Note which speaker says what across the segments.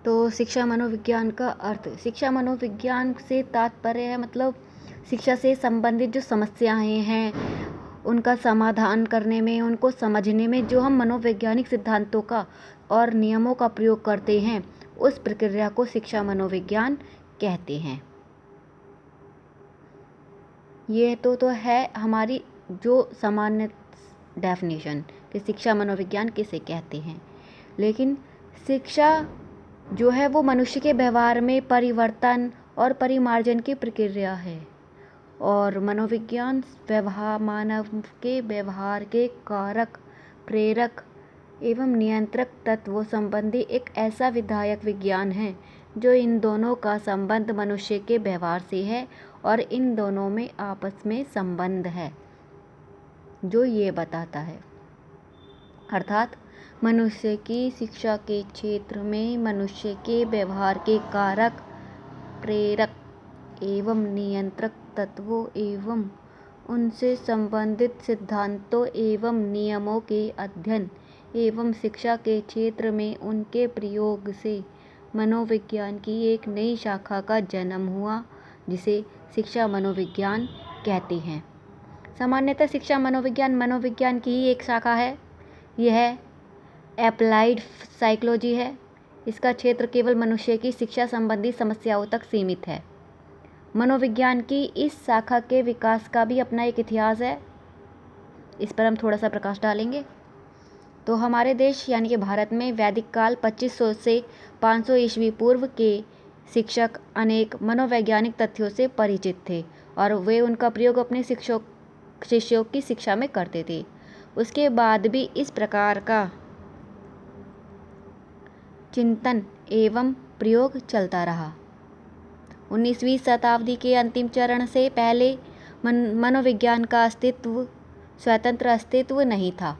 Speaker 1: तो शिक्षा मनोविज्ञान का अर्थ, शिक्षा मनोविज्ञान से तात्पर्य है मतलब शिक्षा से संबंधित जो समस्याएं हैं उनका समाधान करने में, उनको समझने में जो हम मनोवैज्ञानिक सिद्धांतों का और नियमों का प्रयोग करते हैं उस प्रक्रिया को शिक्षा मनोविज्ञान कहते हैं। ये तो है हमारी जो सामान्य डेफिनेशन कि शिक्षा मनोविज्ञान किसे कहते हैं। लेकिन शिक्षा जो है वो मनुष्य के व्यवहार में परिवर्तन और परिमार्जन की प्रक्रिया है और मनोविज्ञान मानव के व्यवहार के कारक, प्रेरक एवं नियंत्रक तत्वों संबंधी एक ऐसा विधायक विज्ञान है जो इन दोनों का संबंध मनुष्य के व्यवहार से है और इन दोनों में आपस में संबंध है जो ये बताता है। अर्थात मनुष्य की शिक्षा के क्षेत्र में मनुष्य के व्यवहार के कारक, प्रेरक एवं नियंत्रक तत्वों एवं उनसे संबंधित सिद्धांतों एवं नियमों के अध्ययन एवं शिक्षा के क्षेत्र में उनके प्रयोग से मनोविज्ञान की एक नई शाखा का जन्म हुआ जिसे शिक्षा मनोविज्ञान कहते हैं। सामान्यतः शिक्षा मनोविज्ञान मनोविज्ञान की ही एक शाखा है। यह एप्लाइड साइकोलॉजी है। इसका क्षेत्र केवल मनुष्य की शिक्षा संबंधी समस्याओं तक सीमित है। मनोविज्ञान की इस शाखा के विकास का भी अपना एक इतिहास है, इस पर हम थोड़ा सा प्रकाश डालेंगे। तो हमारे देश यानी कि भारत में वैदिक काल 2500 से 500 ईस्वी पूर्व के शिक्षक अनेक मनोवैज्ञानिक तथ्यों से परिचित थे और वे उनका प्रयोग अपने शिष्यों की शिक्षा में करते थे। उसके बाद भी इस प्रकार का चिंतन एवं प्रयोग चलता रहा। 19वीं शताब्दी के अंतिम चरण से पहले मनोविज्ञान का स्वतंत्र अस्तित्व नहीं था।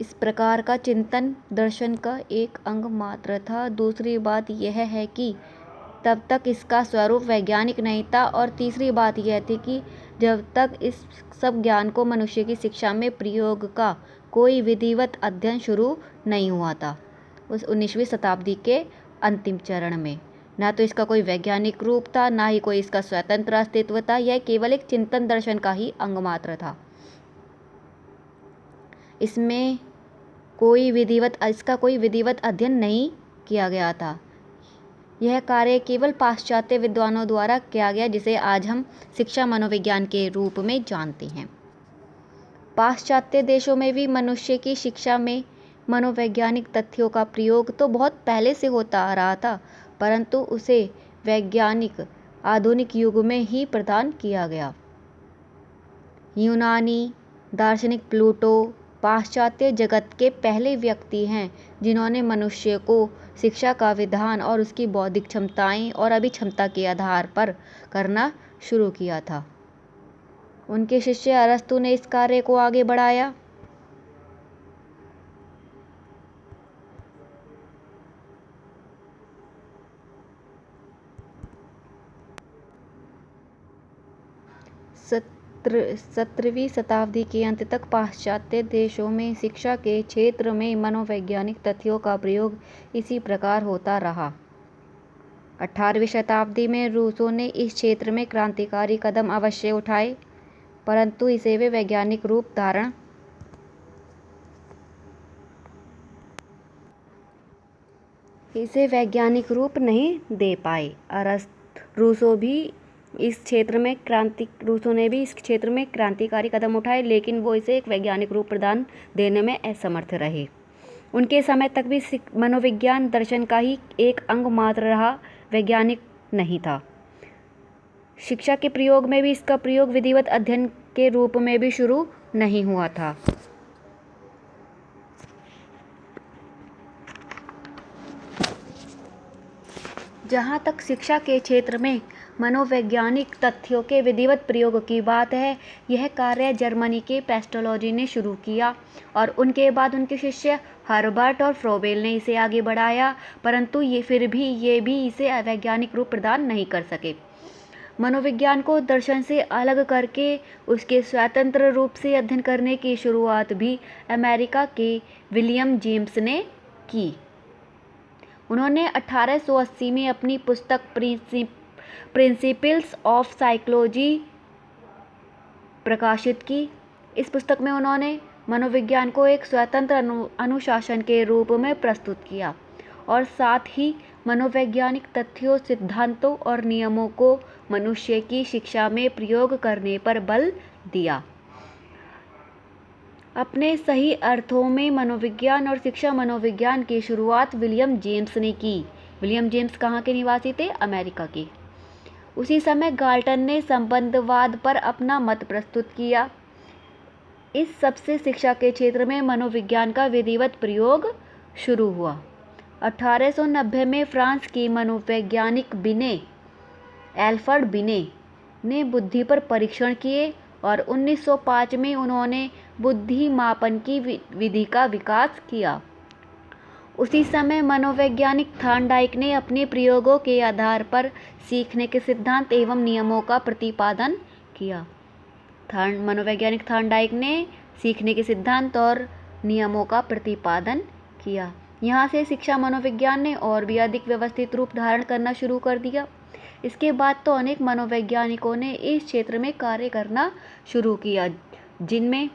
Speaker 1: इस प्रकार का चिंतन दर्शन का एक अंग मात्र था। दूसरी बात यह है कि तब तक इसका स्वरूप वैज्ञानिक नहीं था और तीसरी बात यह थी कि जब तक इस सब ज्ञान को मनुष्य की शिक्षा में प्रयोग का कोई विधिवत अध्ययन शुरू नहीं हुआ था उस 19वीं शताब्दी के अंतिम चरण में, ना तो इसका कोई वैज्ञानिक रूप था, ना ही कोई इसका स्वतंत्र अस्तित्व था। यह केवल एक चिंतन दर्शन का ही अंग मात्र था। इसका कोई विधिवत अध्ययन नहीं किया गया था। यह कार्य केवल पाश्चात्य विद्वानों द्वारा किया गया जिसे आज हम शिक्षा मनोविज्ञान के रूप में जानते हैं। पाश्चात्य देशों में भी मनुष्य की शिक्षा में मनोवैज्ञानिक तथ्यों का प्रयोग तो बहुत पहले से होता आ रहा था, परंतु उसे वैज्ञानिक आधुनिक युग में ही प्रदान किया गया। यूनानी दार्शनिक प्लूटो पाश्चात्य जगत के पहले व्यक्ति हैं जिन्होंने मनुष्य को शिक्षा का विधान और उसकी बौद्धिक क्षमताएं और अभिक्षमता के आधार पर करना शुरू किया था। उनके शिष्य अरस्तु ने इस कार्य को आगे बढ़ाया। सत्रहवीं शताब्दी के अंत तक पाश्चात्य देशों में शिक्षा के क्षेत्र में मनोवैज्ञानिक तथ्यों का प्रयोग इसी प्रकार होता रहा। 18वीं शताब्दी में रूसों ने इस क्षेत्र में क्रांतिकारी कदम अवश्य उठाए, परंतु इसे वे वैज्ञानिक रूप नहीं दे पाए। रूसों ने भी इस क्षेत्र में क्रांतिकारी कदम उठाए, लेकिन वो इसे एक वैज्ञानिक रूप प्रदान देने में असमर्थ रहे। उनके समय तक भी मनोविज्ञान दर्शन का ही एक अंग मात्र रहा, वैज्ञानिक नहीं था। शिक्षा के प्रयोग में भी इसका प्रयोग विधिवत अध्ययन के रूप में भी शुरू नहीं हुआ था। जहाँ तक शिक्षा के क्षेत्र में मनोवैज्ञानिक तथ्यों के विधिवत प्रयोग की बात है, यह कार्य जर्मनी के पेस्टोलॉजी ने शुरू किया और उनके बाद उनके शिष्य हर्बर्ट और फ्रोबेल ने इसे आगे बढ़ाया, परंतु ये भी इसे वैज्ञानिक रूप प्रदान नहीं कर सके। मनोविज्ञान को दर्शन से अलग करके उसके स्वतंत्र रूप से अध्ययन करने की शुरुआत भी अमेरिका के विलियम जेम्स ने की। उन्होंने 1880 में अपनी पुस्तक प्रिंसिपल्स ऑफ साइकोलॉजी प्रकाशित की। इस पुस्तक में उन्होंने मनोविज्ञान को एक स्वतंत्र अनुशासन के रूप में प्रस्तुत किया और साथ ही मनोवैज्ञानिक तथ्यों, सिद्धांतों और नियमों को मनुष्य की शिक्षा में प्रयोग करने पर बल दिया। अपने सही अर्थों में मनोविज्ञान और शिक्षा मनोविज्ञान की शुरुआत विलियम जेम्स ने की। विलियम जेम्स कहाँ के निवासी थे? अमेरिका के। उसी समय गाल्टन ने संबंधवाद पर अपना मत प्रस्तुत किया। इस सबसे शिक्षा के क्षेत्र में मनोविज्ञान का विधिवत प्रयोग शुरू हुआ। 1890 में फ्रांस की मनोवैज्ञानिक एल्फ्रेड बिने ने बुद्धि पर परीक्षण किए और 1905 में उन्होंने बुद्धि मापन की विधि का विकास किया। उसी समय मनोवैज्ञानिक थॉर्नडाइक ने अपने प्रयोगों के आधार पर सीखने के सिद्धांत एवं नियमों का प्रतिपादन किया। मनोवैज्ञानिक थॉर्नडाइक ने सीखने के सिद्धांत और नियमों का प्रतिपादन किया। यहाँ से शिक्षा मनोविज्ञान ने और भी अधिक व्यवस्थित रूप धारण करना शुरू कर दिया। इसके बाद तो अनेक मनोवैज्ञानिकों ने इस क्षेत्र में कार्य करना शुरू किया, जिनमें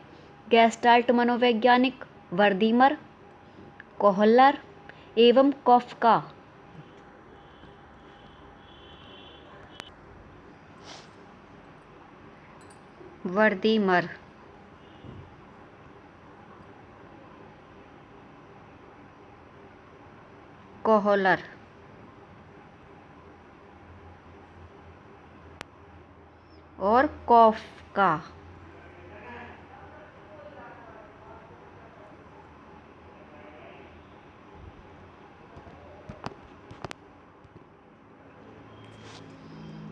Speaker 1: गेस्टाल्ट मनोवैज्ञानिक वर्दीमर, कोहलर एवं कॉफका और कॉफका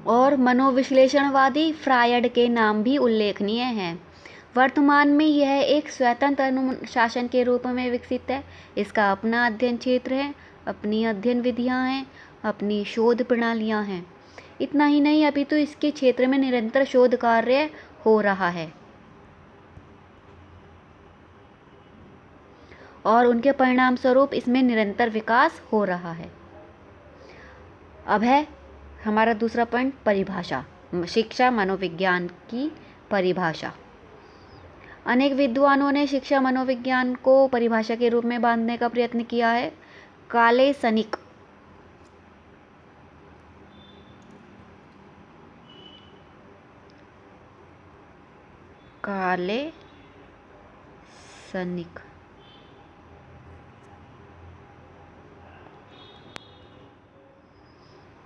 Speaker 1: और मनोविश्लेषणवादी फ्रायड के नाम भी उल्लेखनीय हैं। वर्तमान में यह एक स्वतंत्र अनुशासन के रूप में विकसित है। इसका अपना अध्ययन क्षेत्र है, अपनी अध्ययन विधियां हैं, अपनी शोध प्रणालियां हैं। इतना ही नहीं, अभी तो इसके क्षेत्र में निरंतर शोध कार्य हो रहा है और उनके परिणाम स्वरूप इसमें निरंतर विकास हो रहा है। अब है हमारा दूसरा पॉइंट, परिभाषा। शिक्षा मनोविज्ञान की परिभाषा। अनेक विद्वानों ने शिक्षा मनोविज्ञान को परिभाषा के रूप में बांधने का प्रयत्न किया है। कालेसनिक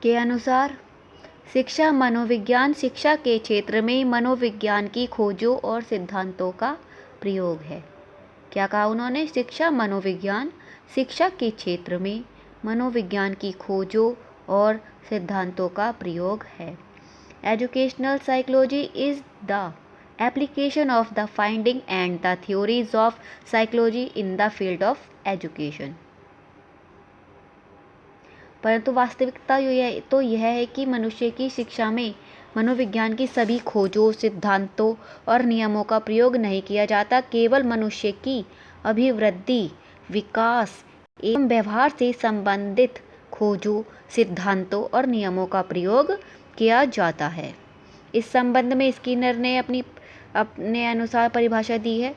Speaker 1: के अनुसार शिक्षा मनोविज्ञान शिक्षा के क्षेत्र में मनोविज्ञान की खोजों और सिद्धांतों का प्रयोग है। क्या कहा उन्होंने? शिक्षा मनोविज्ञान शिक्षा के क्षेत्र में मनोविज्ञान की खोजों और सिद्धांतों का प्रयोग है। Educational psychology is the application of the finding and the theories of psychology in the field of education। परंतु वास्तविकता यह है कि मनुष्य की शिक्षा में मनोविज्ञान की सभी खोजों, सिद्धांतों और नियमों का प्रयोग नहीं किया जाता। केवल मनुष्य की अभिवृद्धि, विकास एवं व्यवहार से संबंधित खोजों, सिद्धांतों और नियमों का प्रयोग किया जाता है। इस संबंध में स्किनर ने अपने अनुसार परिभाषा दी है।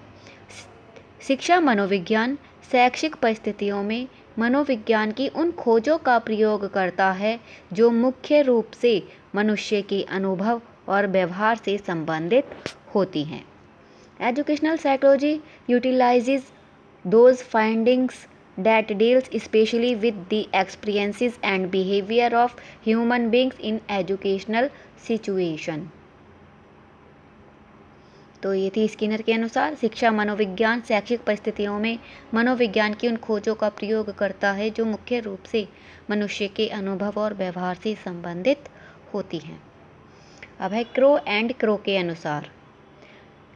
Speaker 1: शिक्षा मनोविज्ञान शैक्षिक परिस्थितियों में मनोविज्ञान की उन खोजों का प्रयोग करता है जो मुख्य रूप से मनुष्य के अनुभव और व्यवहार से संबंधित होती हैं। Educational psychology utilises those findings that deals especially with the experiences and behavior of human beings in educational situation। तो ये थी स्किनर के अनुसार शिक्षा मनोविज्ञान शैक्षिक परिस्थितियों में मनोविज्ञान की उन खोजों का प्रयोग करता है जो मुख्य रूप से मनुष्य के अनुभव और व्यवहार से संबंधित होती हैं। अब है क्रो एंड क्रो के अनुसार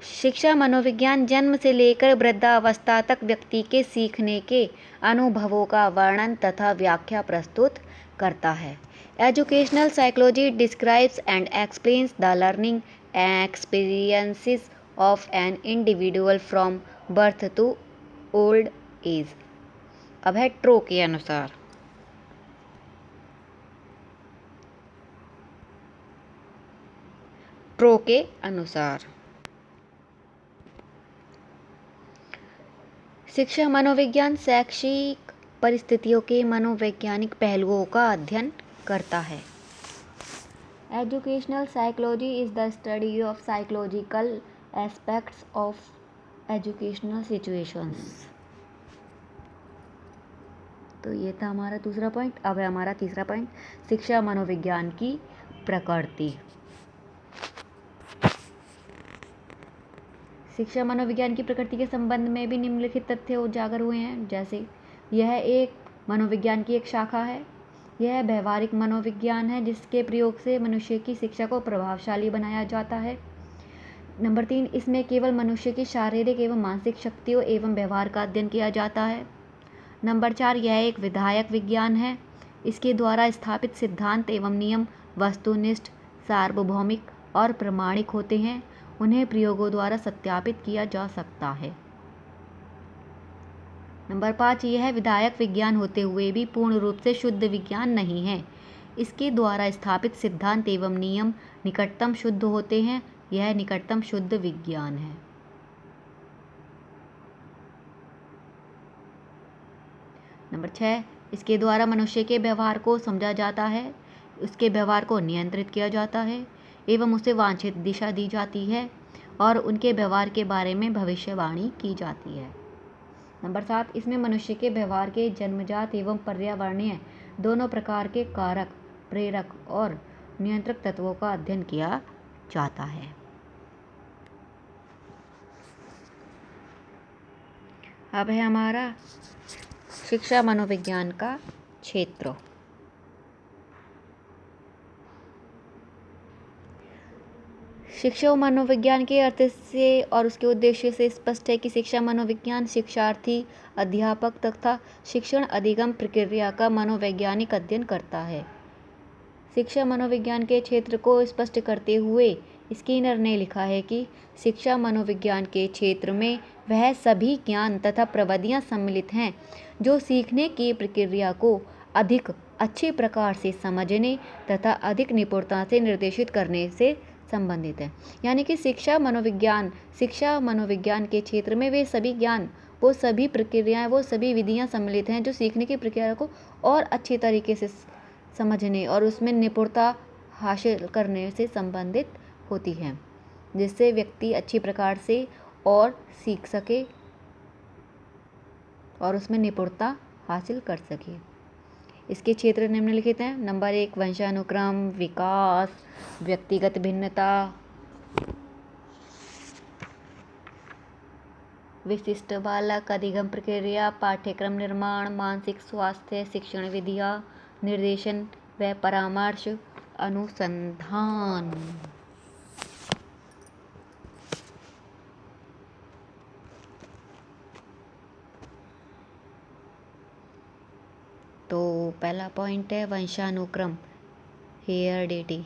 Speaker 1: शिक्षा मनोविज्ञान जन्म से लेकर वृद्धावस्था तक व्यक्ति के सीखने के अनुभवों का वर्णन तथा व्याख्या प्रस्तुत करता है। Educational psychology describes and explains the learning experiences of an individual from birth to old age. अब है ट्रो के अनुसार प्रो के अनुसार शिक्षा मनोविज्ञान शैक्षिक परिस्थितियों के मनोवैज्ञानिक पहलुओं का अध्ययन करता है। Educational psychology is the study of psychological aspects of educational situations. तो ये था हमारा दूसरा पॉइंट। अब है हमारा तीसरा पॉइंट, शिक्षा मनोविज्ञान की प्रकृति। शिक्षा मनोविज्ञान की प्रकृति के संबंध में भी निम्नलिखित तथ्य उजागर हुए हैं। जैसे यह एक मनोविज्ञान की एक शाखा है। यह व्यवहारिक मनोविज्ञान है जिसके प्रयोग से मनुष्य की शिक्षा को प्रभावशाली बनाया जाता है। नंबर 3, इसमें केवल मनुष्य की शारीरिक एवं मानसिक शक्तियों एवं व्यवहार का अध्ययन किया जाता है। नंबर 4, यह एक विधायक विज्ञान है। इसके द्वारा स्थापित सिद्धांत एवं नियम वस्तुनिष्ठ, सार्वभौमिक और प्रमाणिक होते हैं। उन्हें प्रयोगों द्वारा सत्यापित किया जा सकता है। नंबर 5, यह विधायक विज्ञान होते हुए भी पूर्ण रूप से शुद्ध विज्ञान नहीं है। इसके द्वारा स्थापित सिद्धांत एवं नियम निकटतम शुद्ध होते हैं। यह निकटतम शुद्ध विज्ञान है। नंबर 6, इसके द्वारा मनुष्य के व्यवहार को समझा जाता है, उसके व्यवहार को नियंत्रित किया जाता है एवं उसे वांछित दिशा दी जाती है और उनके व्यवहार के बारे में भविष्यवाणी की जाती है। नंबर 7, इसमें मनुष्य के व्यवहार के जन्मजात एवं पर्यावरणीय दोनों प्रकार के कारक, प्रेरक और नियंत्रक तत्वों का अध्ययन किया जाता है। अब है हमारा शिक्षा मनोविज्ञान का क्षेत्र। शिक्षा मनोविज्ञान के अर्थ से और उसके उद्देश्य से स्पष्ट है कि शिक्षा मनोविज्ञान शिक्षार्थी, अध्यापक तथा शिक्षण अधिगम प्रक्रिया का मनोवैज्ञानिक अध्ययन करता है। शिक्षा मनोविज्ञान के क्षेत्र को स्पष्ट करते हुए स्किनर ने लिखा है कि शिक्षा मनोविज्ञान के क्षेत्र में वह सभी ज्ञान तथा प्रविधियां सम्मिलित हैं जो सीखने की प्रक्रिया को अधिक अच्छे प्रकार से समझने तथा अधिक निपुणता से निर्देशित करने से संबंधित है। यानी कि शिक्षा मनोविज्ञान के क्षेत्र में वे सभी ज्ञान, वो सभी प्रक्रियाएं, वो सभी विधियां सम्मिलित हैं जो सीखने की प्रक्रिया को और अच्छे तरीके से समझने और उसमें निपुणता हासिल करने से संबंधित होती हैं, जिससे व्यक्ति अच्छी प्रकार से और सीख सके और उसमें निपुणता हासिल कर सके। इसके क्षेत्र निम्नलिखित हैं। नंबर 1, वंशानुक्रम, विकास, व्यक्तिगत भिन्नता, विशिष्ट बालक, अधिगम प्रक्रिया, पाठ्यक्रम निर्माण, मानसिक स्वास्थ्य, शिक्षण विधियाँ, निर्देशन व परामर्श, अनुसंधान। तो पहला पॉइंट है वंशानुक्रम, हेरिडिटी।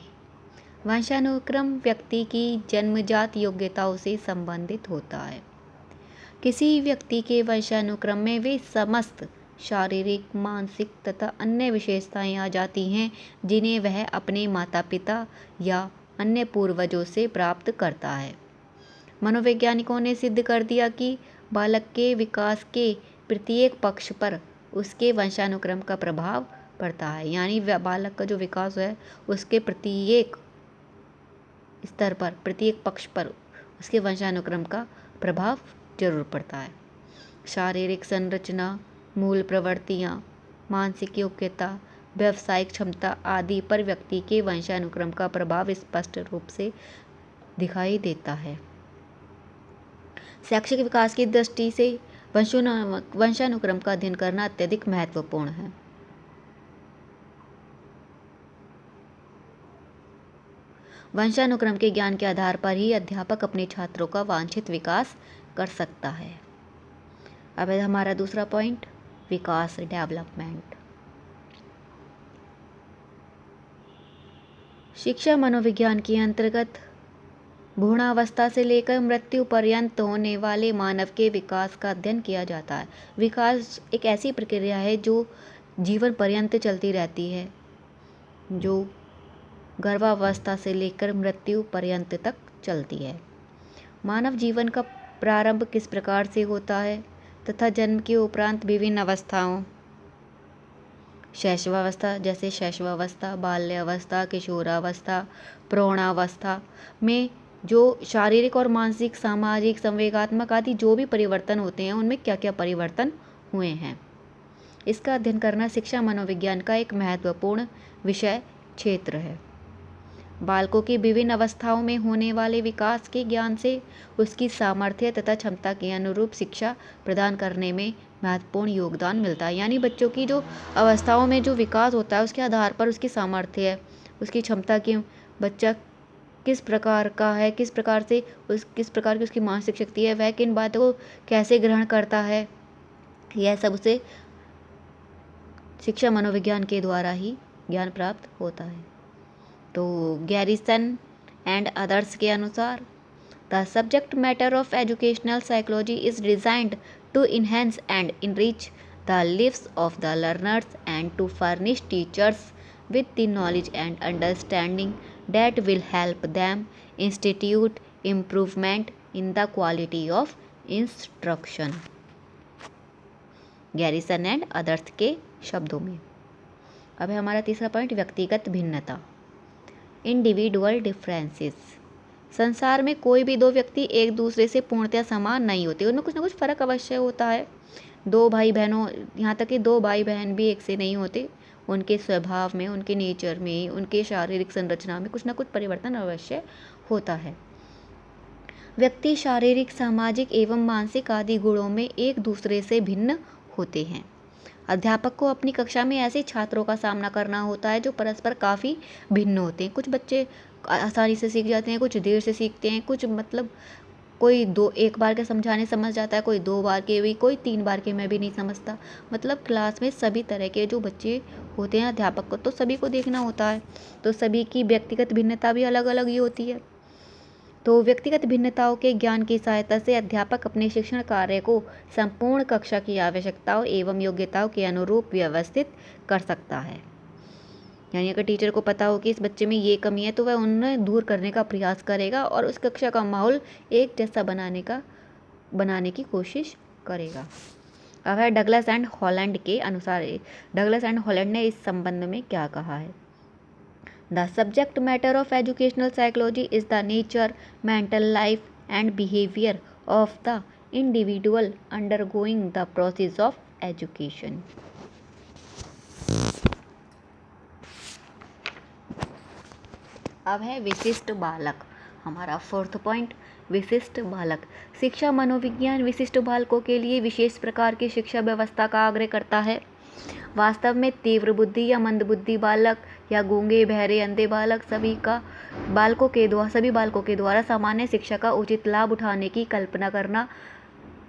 Speaker 1: वंशानुक्रम व्यक्ति की जन्मजात योग्यताओं से संबंधित होता है। किसी व्यक्ति के वंशानुक्रम में वे समस्त शारीरिक, मानसिक तथा अन्य विशेषताएं आ जाती हैं जिन्हें वह अपने माता पिता या अन्य पूर्वजों से प्राप्त करता है। मनोवैज्ञानिकों ने सिद्ध कर दिया कि बालक के विकास के प्रत्येक पक्ष पर उसके वंशानुक्रम का प्रभाव पड़ता है। यानी बालक का जो विकास है उसके प्रत्येक स्तर पर, प्रत्येक पक्ष पर उसके वंशानुक्रम का प्रभाव जरूर पड़ता है। शारीरिक संरचना, मूल प्रवृत्तियाँ, मानसिक योग्यता, व्यावसायिक क्षमता आदि पर व्यक्ति के वंशानुक्रम का प्रभाव स्पष्ट रूप से दिखाई देता है। शैक्षिक विकास की दृष्टि से वंशानुक्रम का अध्ययन करना अत्यधिक महत्वपूर्ण है। वंशानुक्रम के ज्ञान के आधार पर ही अध्यापक अपने छात्रों का वांछित विकास कर सकता है। अब है हमारा दूसरा पॉइंट, विकास, डेवलपमेंट। शिक्षा मनोविज्ञान के अंतर्गत भ्रूणावस्था से लेकर मृत्यु पर्यंत होने वाले मानव के विकास का अध्ययन किया जाता है। विकास एक ऐसी प्रक्रिया है जो जीवन पर्यंत चलती रहती है, जो गर्भावस्था से लेकर मृत्यु पर्यंत तक चलती है। मानव जीवन का प्रारंभ किस प्रकार से होता है तथा जन्म के उपरांत विभिन्न अवस्थाओं शैशवावस्था जैसे शैशवावस्था, बाल्यावस्था, किशोरावस्था, प्रौढ़ावस्था में जो शारीरिक और मानसिक, सामाजिक, संवेगात्मक आदि जो भी परिवर्तन होते हैं उनमें क्या क्या परिवर्तन हुए हैं, इसका अध्ययन करना शिक्षा मनोविज्ञान का एक महत्वपूर्ण विषय क्षेत्र है। बालकों की विभिन्न अवस्थाओं में होने वाले विकास के ज्ञान से उसकी सामर्थ्य तथा क्षमता के अनुरूप शिक्षा प्रदान करने में महत्वपूर्ण योगदान मिलता है। यानी बच्चों की जो अवस्थाओं में जो विकास होता है उसके आधार पर उसकी सामर्थ्य है, उसकी क्षमता की, बच्चा किस प्रकार का है, किस प्रकार की उसकी मानसिक शक्ति है, वह किन बातों को कैसे ग्रहण करता है, यह सब उसे शिक्षा मनोविज्ञान के द्वारा ही ज्ञान प्राप्त होता है। तो गैरिसन एंड अदर्स के अनुसार the subject matter of educational psychology is designed to enhance and enrich the lives of the learners and to furnish teachers with the knowledge and understanding that will help them institute improvement in the quality of instruction। Garrison and others के शब्दों में। अब है हमारा तीसरा point, व्यक्तिगत भिन्नता, individual differences. संसार में कोई भी दो व्यक्ति एक दूसरे से पूर्णतः समान नहीं होते, उनमें कुछ ना कुछ फर्क अवश्य होता है। दो भाई बहनों, यहाँ तक कि दो भाई बहन भी एक से नहीं होते, उनके स्वभाव में, उनके नेचर में, उनके शारीरिक संरचना में कुछ ना कुछ परिवर्तन अवश्य होता है। व्यक्ति शारीरिक, सामाजिक एवं मानसिक आदि गुणों में एक दूसरे से भिन्न होते हैं। अध्यापक को अपनी कक्षा में ऐसे छात्रों का सामना करना होता है जो परस्पर काफ़ी भिन्न होते हैं। कुछ बच्चे आसानी से सीख जाते हैं, कुछ देर से सीखते हैं, कुछ मतलब कोई एक बार के समझाने समझ जाता है, कोई 2 बार के भी, कोई 3 बार के में भी नहीं समझता। मतलब क्लास में सभी तरह के जो बच्चे होते हैं, अध्यापक को तो सभी को देखना होता है, तो सभी की व्यक्तिगत भिन्नता भी अलग अलग ही होती है। तो व्यक्तिगत भिन्नताओं के ज्ञान की सहायता से अध्यापक अपने शिक्षण कार्य को संपूर्ण कक्षा की आवश्यकताओं एवं योग्यताओं के अनुरूप व्यवस्थित कर सकता है। यानी अगर टीचर को पता हो कि इस बच्चे में ये कमी है तो वह उन्हें दूर करने का प्रयास करेगा और उस कक्षा का माहौल एक जैसा बनाने की कोशिश करेगा। अब है डगलस एंड हॉलैंड के अनुसार, डगलस एंड हॉलैंड ने इस संबंध में क्या कहा है। The subject matter of educational psychology is the nature, mental life and behaviour of the individual undergoing the process of education. अब है विशिष्ट बालक, हमारा 4th पॉइंट, विशिष्ट बालक। शिक्षा मनोविज्ञान विशिष्ट बालकों के लिए विशेष प्रकार की शिक्षा व्यवस्था का आग्रह करता है। वास्तव में तीव्र बुद्धि या मंद बुद्धि बालक या गूंगे, बहरे, अंधे बालक सभी बालकों के द्वारा सामान्य शिक्षा का उचित लाभ उठाने की कल्पना करना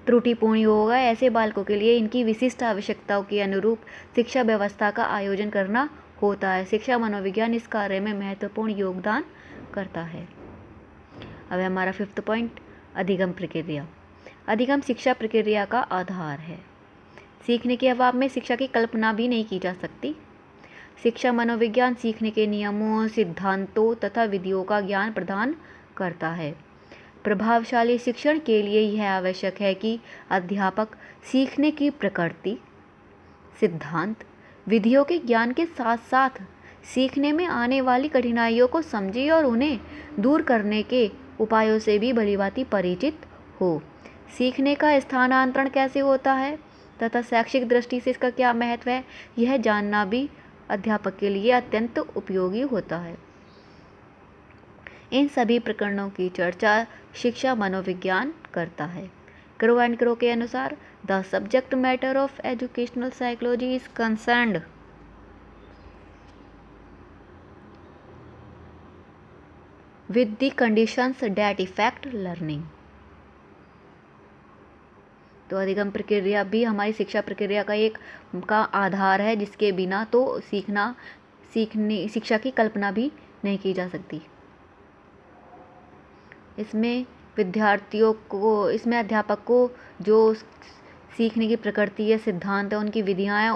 Speaker 1: त्रुटिपूर्ण होगा। ऐसे बालकों के लिए इनकी विशिष्ट आवश्यकताओं के अनुरूप शिक्षा व्यवस्था का आयोजन करना होता है। शिक्षा मनोविज्ञान इस कार्य में महत्वपूर्ण योगदान करता है। अब हमारा 5th पॉइंट, अधिगम प्रक्रिया। अधिगम शिक्षा प्रक्रिया का आधार है। सीखने के अभाव में शिक्षा की कल्पना भी नहीं की जा सकती। शिक्षा मनोविज्ञान सीखने के नियमों, सिद्धांतों तथा विधियों का ज्ञान प्रदान करता है। प्रभावशाली शिक्षण के लिए यह आवश्यक है कि अध्यापक सीखने की प्रकृति, सिद्धांत, विधियों के ज्ञान के साथ साथ सीखने में आने वाली कठिनाइयों को समझे और उन्हें दूर करने के उपायों से भी भलीभांति परिचित हो। सीखने का स्थानांतरण कैसे होता है तथा शैक्षिक दृष्टि से इसका क्या महत्व है, यह जानना भी अध्यापक के लिए अत्यंत उपयोगी होता है। इन सभी प्रकरणों की चर्चा शिक्षा मनोविज्ञान करता है। क्रो एंड क्रो के अनुसार the subject matter of educational psychology is concerned with the conditions that affect learning। तो अधिगम प्रक्रिया भी हमारी शिक्षा प्रक्रिया का आधार है, जिसके बिना तो शिक्षा की कल्पना भी नहीं की जा सकती। इसमें अध्यापक को जो सीखने की प्रकृति है, सिद्धांत है, उनकी विधियाँ हैं,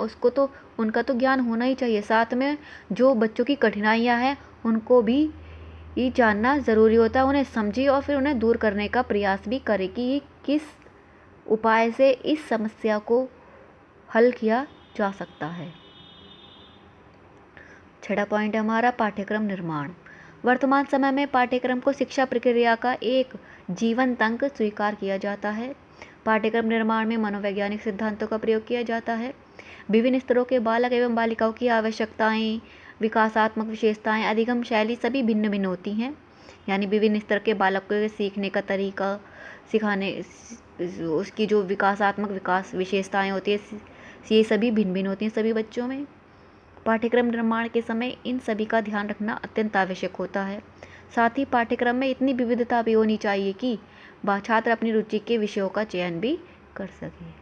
Speaker 1: उनका तो ज्ञान होना ही चाहिए। साथ में जो बच्चों की कठिनाइयाँ हैं उनको भी ये जानना ज़रूरी होता है। उन्हें समझिए और फिर उन्हें दूर करने का प्रयास भी करें कि ये किस उपाय से इस समस्या को हल किया जा सकता है। छठा पॉइंट है हमारा पाठ्यक्रम निर्माण। वर्तमान समय में पाठ्यक्रम को शिक्षा प्रक्रिया का एक जीवंत अंग स्वीकार किया जाता है। पाठ्यक्रम निर्माण में मनोवैज्ञानिक सिद्धांतों का प्रयोग किया जाता है। विभिन्न स्तरों के बालक एवं बालिकाओं की आवश्यकताएं, विकासात्मक विशेषताएं, अधिगम शैली सभी भिन्न भिन्न होती हैं। यानी विभिन्न स्तर के बालकों के सीखने का तरीका, सिखाने उसकी जो विकासात्मक विकास विशेषताएं होती है, ये सभी भिन्न भिन्न होती हैं सभी बच्चों में। पाठ्यक्रम निर्माण के समय इन सभी का ध्यान रखना अत्यंत आवश्यक होता है। साथ ही पाठ्यक्रम में इतनी विविधता भी होनी चाहिए कि छात्र अपनी रुचि के विषयों का चयन भी कर सके।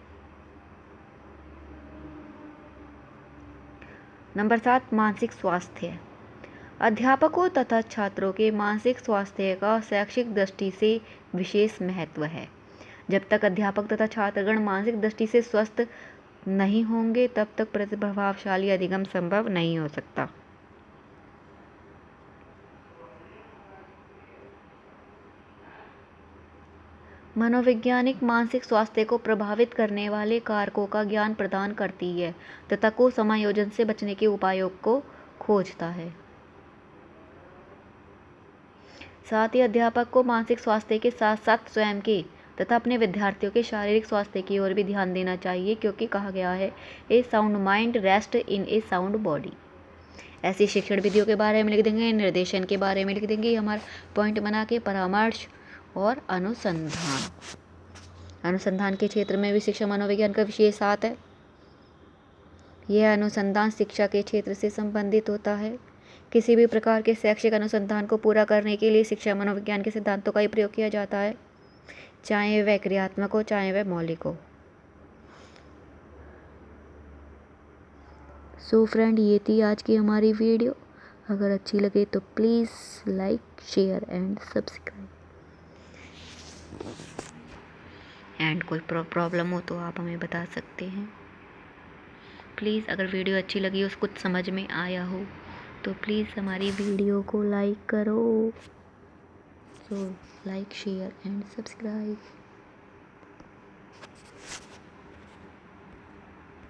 Speaker 1: नंबर 7, मानसिक स्वास्थ्य। अध्यापकों तथा छात्रों के मानसिक स्वास्थ्य का शैक्षिक दृष्टि से विशेष महत्व है। जब तक अध्यापक तथा छात्रगण मानसिक दृष्टि से स्वस्थ नहीं होंगे तब तक प्रभावशाली अधिगम संभव नहीं हो सकता। मनोवैज्ञानिक मानसिक स्वास्थ्य को प्रभावित करने वाले कारकों का ज्ञान प्रदान करती है तथा को समायोजन से बचने के उपायों को खोजता है। साथ ही अध्यापक को मानसिक स्वास्थ्य के साथ साथ स्वयं के तथा अपने विद्यार्थियों के शारीरिक स्वास्थ्य की ओर भी ध्यान देना चाहिए, क्योंकि कहा गया है a sound mind rest in a sound body. ऐसी शिक्षण विधियों के बारे में लिख देंगे, निर्देशन के बारे में लिख देंगे, हमारा पॉइंट बना के परामर्श और अनुसंधान के क्षेत्र में भी शिक्षा मनोविज्ञान का विशेष हाथ है। यह अनुसंधान शिक्षा के क्षेत्र से संबंधित होता है। किसी भी प्रकार के शैक्षिक अनुसंधान को पूरा करने के लिए शिक्षा मनोविज्ञान के सिद्धांतों का ही प्रयोग किया जाता है, चाहे वह क्रियात्मक हो चाहे वह मौलिक हो। सो फ्रेंड, ये थी आज की हमारी वीडियो। अगर अच्छी लगे तो please like, share and subscribe. And कोई प्रॉब्लम हो तो आप हमें बता सकते हैं। प्लीज़ अगर वीडियो अच्छी लगी, उस कुछ समझ में आया हो तो प्लीज़ हमारी वीडियो को लाइक करो। So like, share and subscribe.